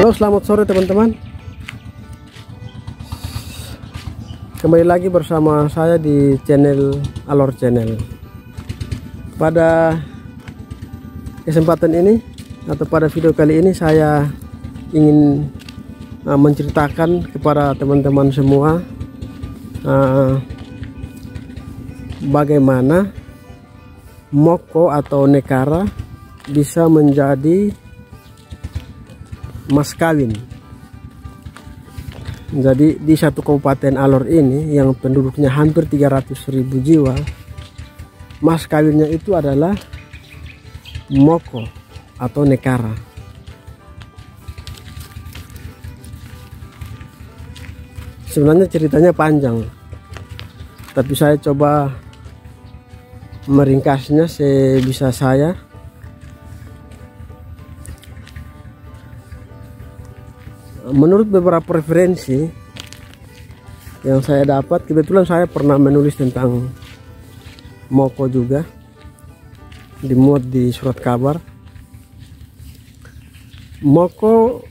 Halo, selamat sore teman-teman. Kembali lagi bersama saya di channel Alor Channel. Pada kesempatan ini atau pada video kali ini saya ingin menceritakan kepada teman-teman semua bagaimana moko atau nekara bisa menjadi mas kawin. Jadi di satu kabupaten Alor ini yang penduduknya hampir 300.000 jiwa, mas kawinnya itu adalah moko atau nekara. Sebenarnya ceritanya panjang, tapi saya coba meringkasnya sebisa saya. Menurut beberapa referensi yang saya dapat, kebetulan saya pernah menulis tentang moko juga, dimuat di surat kabar. Moko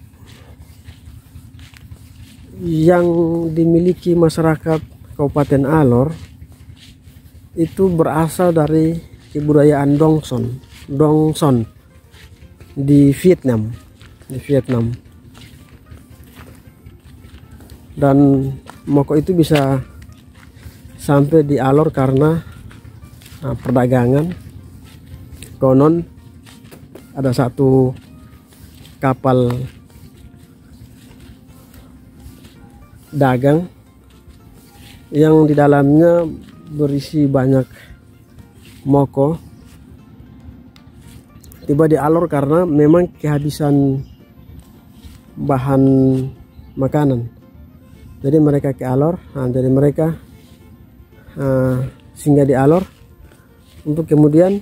yang dimiliki masyarakat Kabupaten Alor itu berasal dari kebudayaan Dongson di Vietnam. Dan moko itu bisa sampai di Alor karena perdagangan. Konon ada satu kapal dagang yang di dalamnya berisi banyak moko, tiba di Alor karena memang kehabisan bahan makanan. Jadi mereka ke Alor, jadi mereka singgah di Alor untuk kemudian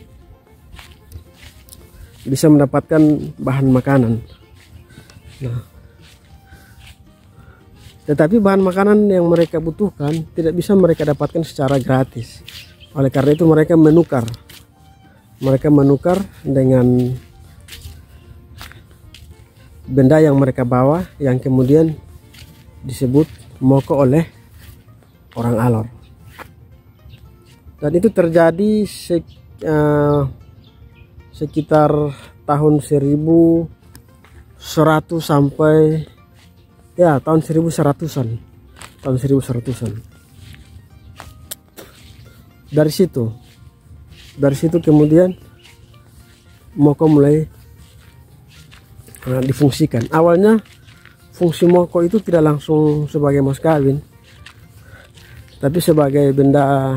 bisa mendapatkan bahan makanan. Nah, tetapi bahan makanan yang mereka butuhkan tidak bisa mereka dapatkan secara gratis. Oleh karena itu mereka menukar dengan benda yang mereka bawa, yang kemudian disebut moko oleh orang Alor. Dan itu terjadi sekitar tahun 1100 sampai ya tahun 1100-an. Dari situ kemudian moko mulai difungsikan. Awalnya fungsi moko itu tidak langsung sebagai mas kawin, tapi sebagai benda,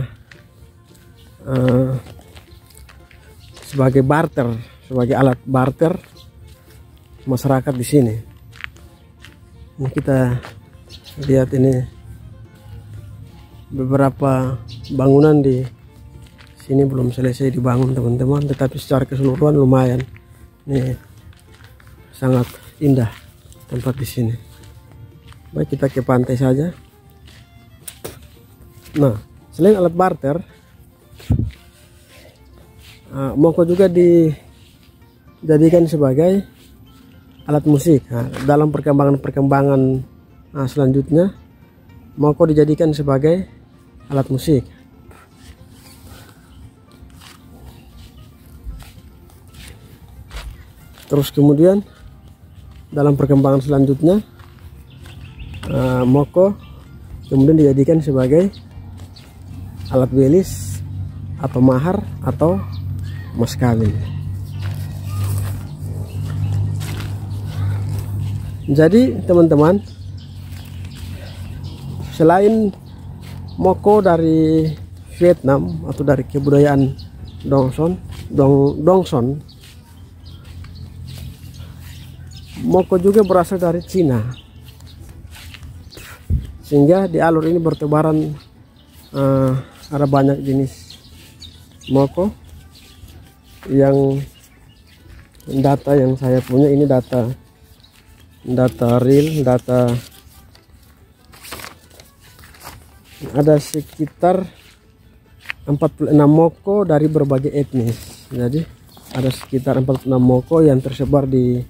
sebagai barter, sebagai alat barter masyarakat di sini. Ini kita lihat ini beberapa bangunan di sini belum selesai dibangun teman-teman, tetapi secara keseluruhan lumayan. Ini sangat indah tempat di sini. Baik, kita ke pantai saja. Nah, selain alat barter, moko juga dijadikan sebagai alat musik. Dalam perkembangan selanjutnya, moko dijadikan sebagai alat musik. Terus kemudian dalam perkembangan selanjutnya, moko kemudian dijadikan sebagai alat belis atau mahar atau mas kawin. Jadi teman-teman, selain moko dari Vietnam atau dari kebudayaan Dongson, moko juga berasal dari Cina, sehingga di Alor ini bertebaran ada banyak jenis moko. Yang data yang saya punya ini data real, ada sekitar 46 moko dari berbagai etnis. Jadi ada sekitar 46 moko yang tersebar di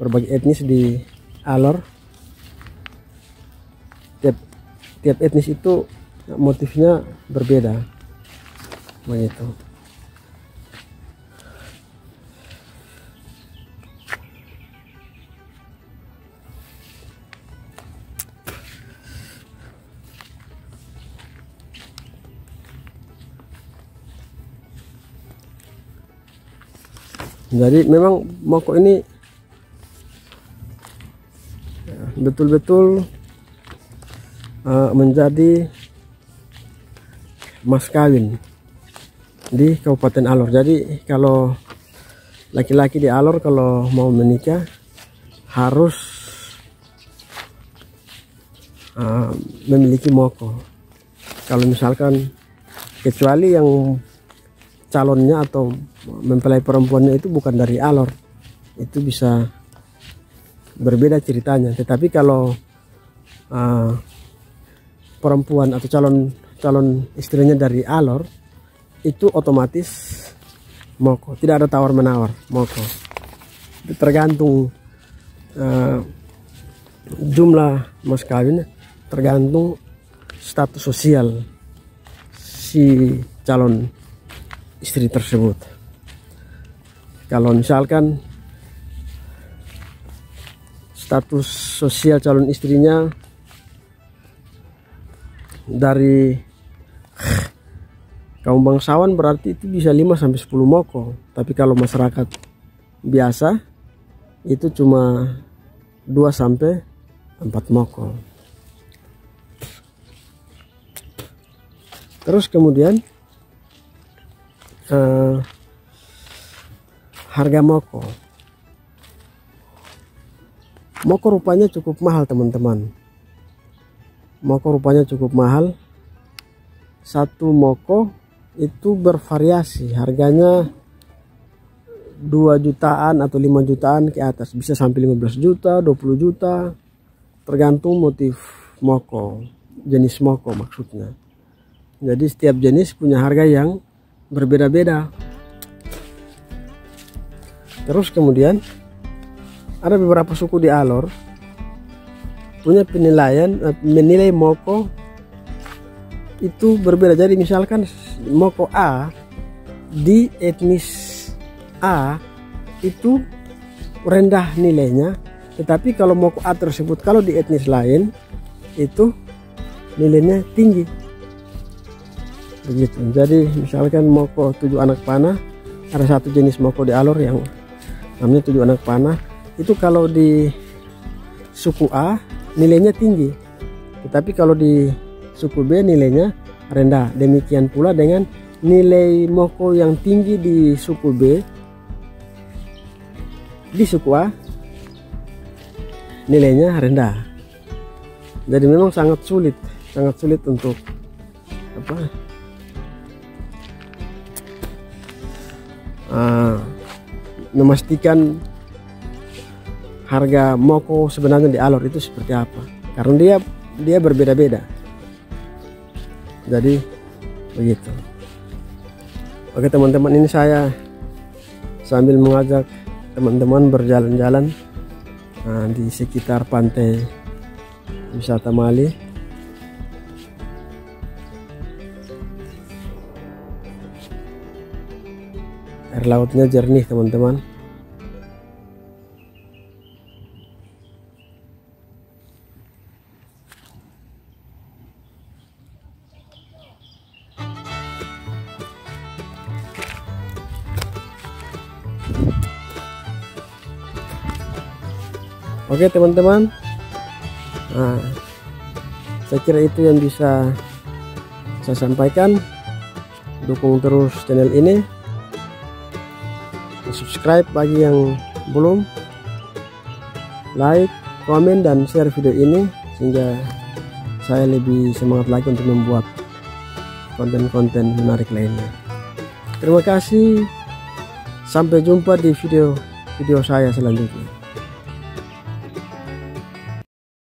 berbagai etnis di alor. Tiap etnis itu motifnya berbeda begitu. Jadi memang moko ini betul-betul menjadi mas kawin di Kabupaten Alor. Jadi kalau laki-laki di Alor kalau mau menikah harus memiliki moko. Kalau misalkan kecuali yang calonnya atau mempelai perempuannya itu bukan dari Alor, itu bisa berbeda ceritanya. Tetapi kalau perempuan atau calon istrinya dari Alor, itu otomatis moko. Tidak ada tawar menawar, moko. Tergantung jumlah mas kawin, tergantung status sosial si calon istri tersebut. Kalau misalkan status sosial calon istrinya dari kaum bangsawan, berarti itu bisa 5-10 moko. Tapi kalau masyarakat biasa itu cuma 2-4 moko. Terus kemudian harga moko. Moko rupanya cukup mahal, teman-teman. Moko rupanya cukup mahal. Satu moko itu bervariasi, harganya 2 jutaan atau 5 jutaan ke atas, bisa sampai 15 juta, 20 juta, tergantung motif moko, jenis moko maksudnya. Jadi setiap jenis punya harga yang berbeda-beda. Terus kemudian ada beberapa suku di Alor punya menilai moko itu berbeda. Jadi misalkan moko A di etnis A itu rendah nilainya, tetapi kalau moko A tersebut kalau di etnis lain itu nilainya tinggi begitu. Jadi misalkan moko 7 anak panah, ada satu jenis moko di Alor yang namanya 7 anak panah, itu kalau di suku A nilainya tinggi, tetapi kalau di suku B nilainya rendah. Demikian pula dengan nilai moko yang tinggi di suku B, di suku A nilainya rendah. Jadi memang sangat sulit untuk memastikan harga moko sebenarnya di Alor itu seperti apa, karena dia berbeda-beda. Jadi begitu. Oke teman-teman, ini saya sambil mengajak teman-teman berjalan-jalan di sekitar pantai wisata Mali. Air lautnya jernih, teman-teman. Oke teman-teman, saya kira itu yang bisa saya sampaikan. Dukung terus channel ini, subscribe bagi yang belum, like, komen, dan share video ini sehingga saya lebih semangat lagi untuk membuat konten-konten menarik lainnya. Terima kasih, sampai jumpa di video saya selanjutnya.